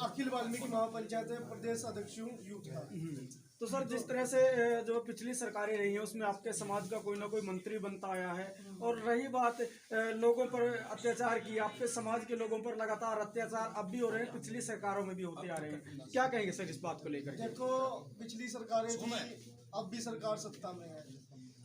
अखिल वाल्मीकि महापंचायत प्रदेश अध्यक्ष हूँ यूथ का। तो सर, जिस तरह से जो पिछली सरकारें रही हैं उसमें आपके समाज का कोई ना कोई मंत्री बनता आया है, और रही बात लोगों पर अत्याचार की, आपके समाज के लोगों पर लगातार अत्याचार अब भी हो रहे हैं, पिछली सरकारों में भी होते आ रहे हैं, क्या कहेंगे सर इस बात को लेकर? देखो, पिछली सरकारें थी, अब भी सरकार सत्ता में है,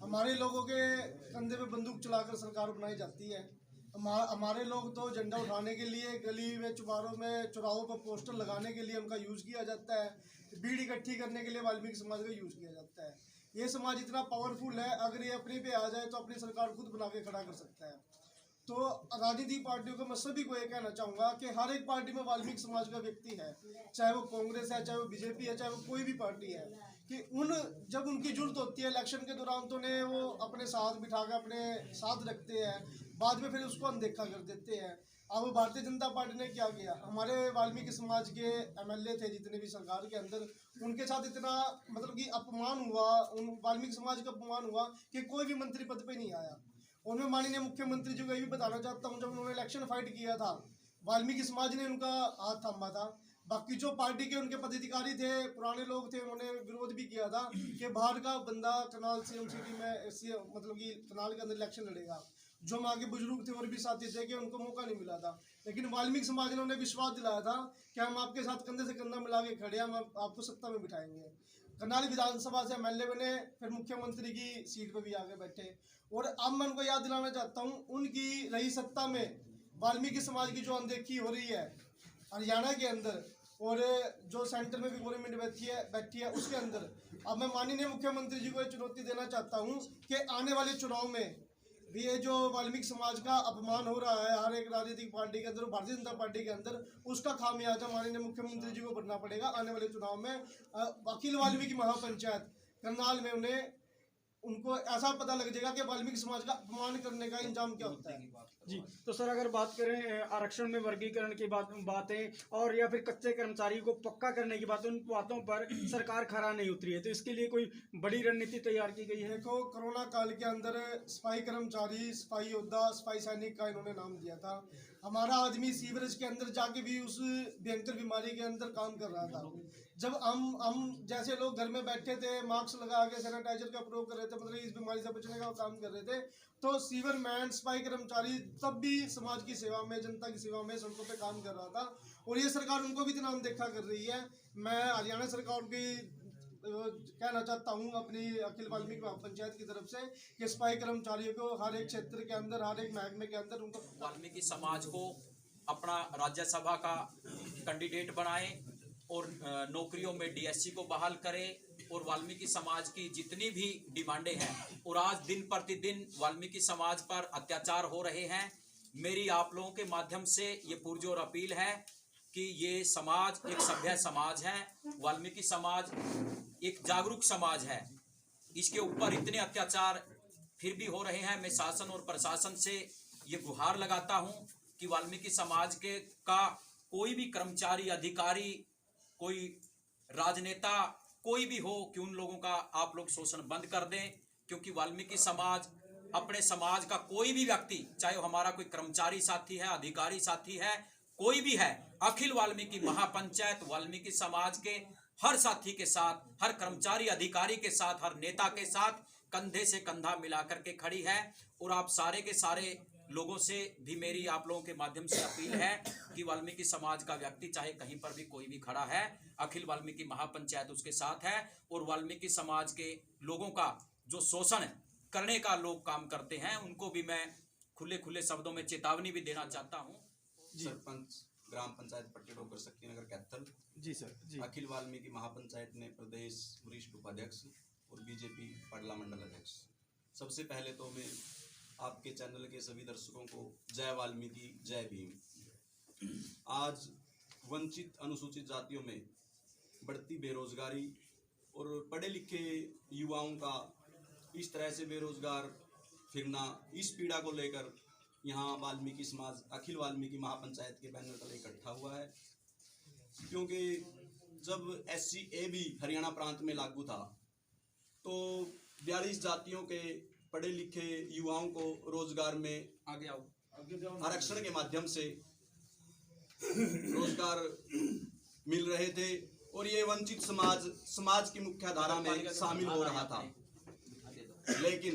हमारे लोगों के कंधे पे बंदूक चलाकर सरकार बनाई जाती है। हमारे लोग तो झंडा उठाने के लिए गली में चौराहों पर पोस्टर लगाने के लिए उनका यूज किया जाता है, भीड़ इकट्ठी करने के लिए वाल्मीकि समाज का यूज किया जाता है। ये समाज इतना पावरफुल है, अगर ये अपने पे आ जाए तो अपनी सरकार खुद बना के खड़ा कर सकता है। तो राजनीतिक पार्टियों को मैं सभी को ये कहना चाहूँगा कि हर एक पार्टी में वाल्मीकि समाज का व्यक्ति है, चाहे वो कांग्रेस है, चाहे वो बीजेपी है, चाहे वो कोई भी पार्टी है, कि जब उनकी जरूरत होती है इलेक्शन के दौरान तो उन्हें वो अपने साथ बिठा कर अपने साथ रखते हैं, बाद में फिर उसको अनदेखा कर देते हैं। अब भारतीय जनता पार्टी ने क्या किया, हमारे वाल्मीकि समाज के एमएलए थे जितने भी सरकार के अंदर, उनके साथ इतना मतलब कि अपमान हुआ, उन वाल्मीकि समाज का अपमान हुआ कि कोई भी मंत्री पद पे नहीं आया। और मैं माननीय मुख्यमंत्री जी को ये भी बताना चाहता हूँ, जब उन्होंने इलेक्शन फाइट किया था वाल्मीकि समाज ने उनका हाथ थामा था। बाकी जो पार्टी के उनके पदाधिकारी थे, पुराने लोग थे, उन्होंने विरोध भी किया था कि बाहर का बंदा करनाल सीएम सिटी में मतलब कि करनाल के अंदर इलेक्शन लड़ेगा। जो वहाँ के बुजुर्ग थे और भी साथी थे कि उनको मौका नहीं मिला था, लेकिन वाल्मीकि समाज ने उन्हें विश्वास दिलाया था कि हम आपके साथ कंधे से कंधा मिला के खड़े, हम आपको सत्ता में बिठाएंगे। करनाल विधानसभा से एमएलए बने, फिर मुख्यमंत्री की सीट पर भी आगे बैठे। और अब मैं उनको याद दिलाना चाहता हूँ, उनकी रही सत्ता में वाल्मीकि समाज की जो अनदेखी हो रही है हरियाणा के अंदर, और जो सेंटर में भी गवर्नमेंट बैठी है उसके अंदर, अब मैं माननीय मुख्यमंत्री जी को ये चुनौती देना चाहता हूँ कि आने वाले चुनाव में भी ये जो वाल्मीकि समाज का अपमान हो रहा है हर एक राजनीतिक पार्टी के अंदर, भारतीय जनता पार्टी के अंदर, उसका खामियाजा माननीय मुख्यमंत्री जी को भरना पड़ेगा। आने वाले चुनाव में अखिल वाल्मीकि महापंचायत करनाल में उनको ऐसा पता लग जाएगा कि वाल्मीकि समाज का अपमान करने का इंजाम क्या होता है। जी, तो सर अगर बात करें आरक्षण में वर्गीकरण की बातें और या फिर कच्चे कर्मचारी को पक्का करने की बातें, उन बातों पर सरकार खरा नहीं उतरी है, तो इसके लिए कोई बड़ी रणनीति तैयार की गई है? देखो, कोरोना काल के अंदर सफाई कर्मचारी, सफाई योद्धा, सफाई सैनिक का इन्होंने नाम दिया था। हमारा आदमी सीवरेज के अंदर जाके भी उस भयंकर बीमारी के अंदर काम कर रहा था। जब हम जैसे लोग घर में बैठे थे, मास्क लगा के सैनिटाइजर का प्रयोग कर रहे थे, मतलब इस बीमारी से बचने का काम कर रहे थे, तो सीवरमैन, सफाई कर्मचारी तब भी समाज की सेवा में, जनता की सेवा में सड़कों पे काम कर रहा था। और ये सरकार उनको भी इतना अनदेखा कर रही है। मैं हरियाणा सरकार की कहना चाहता हूँ अपनी अखिल वाल्मीकि महापंचायत की तरफ से कि सफाई कर्मचारियों को हर एक क्षेत्र के अंदर, हर एक महकमे के अंदर उनको वाल्मीकि समाज को अपना राज्यसभा का कैंडिडेट बनाएं और नौकरियों में डीएससी को बहाल करें, और वाल्मीकि समाज की जितनी भी डिमांडें हैं, और आज दिन प्रतिदिन वाल्मीकि समाज पर अत्याचार हो रहे हैं, मेरी आप लोगों के माध्यम से ये पुरजोर अपील है कि ये समाज एक सभ्य समाज है, वाल्मीकि समाज एक जागरूक समाज है। इसके ऊपर इतने अत्याचार फिर भी हो रहे हैं। मैं शासन और प्रशासन से ये गुहार लगाता हूँ कि वाल्मीकि समाज का कोई भी कर्मचारी, अधिकारी, कोई राजनेता, कोई भी हो, कि उन लोगों का आप लोग शोषण बंद कर दें, क्योंकि वाल्मीकि समाज, अपने समाज का कोई भी व्यक्ति, चाहे वो हमारा कोई कर्मचारी साथी है, अधिकारी साथी है, कोई भी है, अखिल वाल्मीकि महापंचायत वाल्मीकि समाज के हर साथी के साथ, हर कर्मचारी अधिकारी के साथ, हर नेता के साथ कंधे से कंधा मिलाकर के खड़ी है। और आप सारे के सारे लोगों से भी मेरी आप लोगों के माध्यम से अपील है कि वाल्मीकि समाज का व्यक्ति चाहे कहीं पर भी कोई भी खड़ा है, अखिल वाल्मीकि महापंचायत उसके साथ है। और वाल्मीकि समाज के लोगों का जो शोषण करने का लोग काम करते हैं, उनको भी मैं खुले खुले शब्दों में चेतावनी भी देना चाहता हूँ। सरपंच ग्राम पंचायत पट्टेडोगर शक्तिनगर कैथल। जी सर। जी, अखिल वाल्मीकि महापंचायत ने प्रदेश वरिष्ठ उपाध्यक्ष और बीजेपी पाडला मंडल अध्यक्ष। सबसे पहले तो मैं आपके चैनल के सभी दर्शकों को जय वाल्मीकि, जय भीम। आज वंचित अनुसूचित जातियों में बढ़ती बेरोजगारी और पढ़े लिखे युवाओं का इस तरह से बेरोजगार फिरना, इस पीड़ा को लेकर यहाँ वाल्मीकि समाज अखिल वाल्मीकि महापंचायत के बैनर तले इकट्ठा हुआ है। क्योंकि जब SC भी हरियाणा प्रांत में लागू था तो 42 जातियों के पढ़े लिखे युवाओं को रोजगार में आगे आरक्षण के माध्यम से रोजगार मिल रहे थे और ये वंचित समाज की मुख्य धारा में शामिल हो रहा था। लेकिन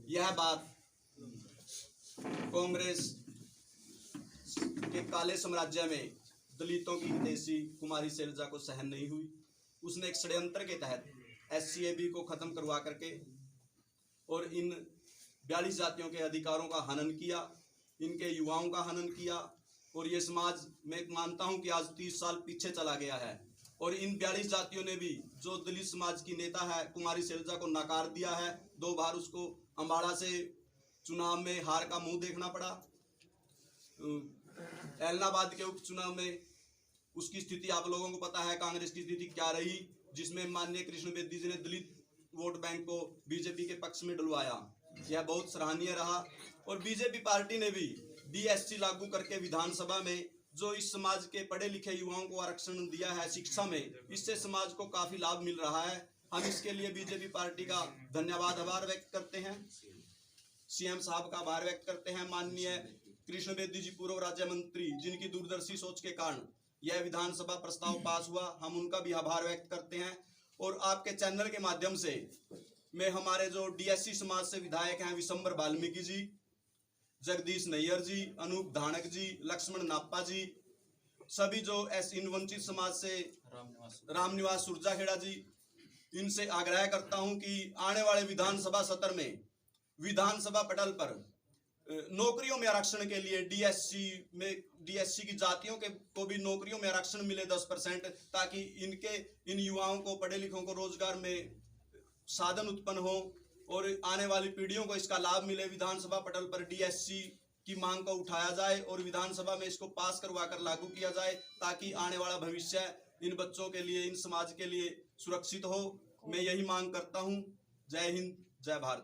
यह बात कांग्रेस के काले साम्राज्य में दलितों की हितैषी कुमारी शैलजा को सहन नहीं हुई। उसने एक षड्यंत्र के तहत SCAB को खत्म करवा करके और इन 42 जातियों के अधिकारों का हनन किया, इनके युवाओं का हनन किया। और ये समाज मैं मानता हूं कि आज 30 साल पीछे चला गया है और इन 42 जातियों ने भी जो दलित समाज की नेता है कुमारी शैलजा को नकार दिया है। 2 बार उसको अम्बाड़ा से चुनाव में हार का मुंह देखना पड़ा। एलनाबाद के उपचुनाव में उसकी स्थिति आप लोगों को पता है, कांग्रेस की स्थिति क्या रही, जिसमें माननीय कृष्ण बेदी जी ने दलित वोट बैंक को बीजेपी के पक्ष में डलवाया। यह बहुत सराहनीय रहा। और बीजेपी पार्टी ने भी DSC लागू करके विधानसभा में जो इस समाज के पढ़े लिखे युवाओं को आरक्षण दिया है शिक्षा में, इससे समाज को काफी लाभ मिल रहा है। हम इसके लिए बीजेपी पार्टी का धन्यवाद आभार व्यक्त करते हैं, CM साहब का आभार व्यक्त करते हैं। माननीय कृष्ण बेदी जी पूर्व राज्य मंत्री, जिनकी दूरदर्शी सोच के कारण यह विधानसभा प्रस्ताव पास हुआ, हम उनका भी आभार व्यक्त करते हैं। और आपके चैनल के माध्यम से मैं हमारे जो DSC समाज से विधायक हैं विशंबर वाल्मीकि जी, जगदीश नैयर जी, अनूप धानक जी, लक्ष्मण नाप्पा जी, सभी जो इन वंचित समाज से रामनिवास सुरजाखेड़ा जी, इनसे आग्रह करता हूं कि आने वाले विधानसभा सत्र में विधानसभा पटल पर नौकरियों में आरक्षण के लिए DSC की जातियों के को भी नौकरियों में आरक्षण मिले 10%, ताकि इन युवाओं को, पढ़े लिखों को रोजगार में साधन उत्पन्न हो और आने वाली पीढ़ियों को इसका लाभ मिले। विधानसभा पटल पर DSC की मांग को उठाया जाए और विधानसभा में इसको पास करवा कर लागू किया जाए, ताकि आने वाला भविष्य इन बच्चों के लिए, इन समाज के लिए सुरक्षित हो। मैं यही मांग करता हूं। जय हिंद, जय भारत।